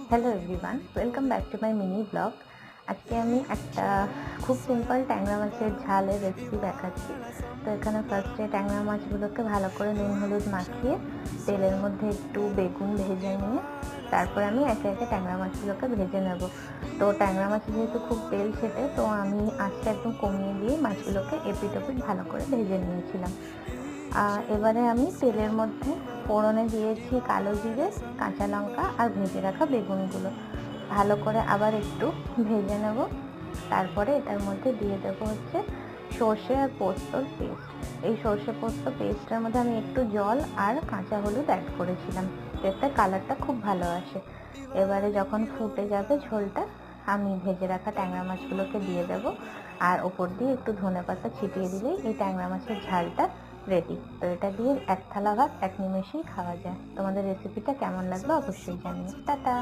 Hello everyone, welcome back to my mini blog. আজকে আমি একটা খুব সিম্পল ট্যাংরা মাছের ঝালের রেসিপি দেখাচ্ছি। তো এখানে ফার্স্টে ট্যাংরা মাছগুলোকে ভালো করে নুন হলুদ মাখিয়ে তেলের মধ্যে একটু বেগুন ভেজে নিয়ে তারপরে আমি একে একে ট্যাংরা মাছগুলোকে ভেজে নেব। তো ট্যাংরা মাছ যেহেতু খুব তেল ছেটে, তো আমি আঁচটা একদম কমিয়ে দিয়ে মাছগুলোকে এপিট ওপিট ভালো করে ভেজে নিয়েছিলাম। এবারে আমি তেলের মধ্যে ফোড়নে দিয়েছি কালো জিরে, কাঁচা লঙ্কা আর ভেজে রাখা বেগুনগুলো ভালো করে আবার একটু ভেজে নেব। তারপরে এটার মধ্যে দিয়ে দেবো হচ্ছে সর্ষে আর পোস্তর পেস্ট। এই সর্ষে পোস্ত পেস্টের মধ্যে আমি একটু জল আর কাঁচা হলুদ অ্যাড করেছিলাম, এতে কালারটা খুব ভালো আসে। এবারে যখন ফুটে যাবে ঝোলটা, আমি ভেজে রাখা ট্যাংরা মাছগুলোকে দিয়ে দেবো আর ওপর দিয়ে একটু ধনেপাতা ছিটিয়ে দিলেই এই ট্যাংরা মাছের ঝালটা রেডি। তো এটা দিয়ে এক থালা ভাত এক নিমেষেই খাওয়া যায়। তোমাদের রেসিপিটা কেমন লাগলো অবশ্যই জানিও। টাটা।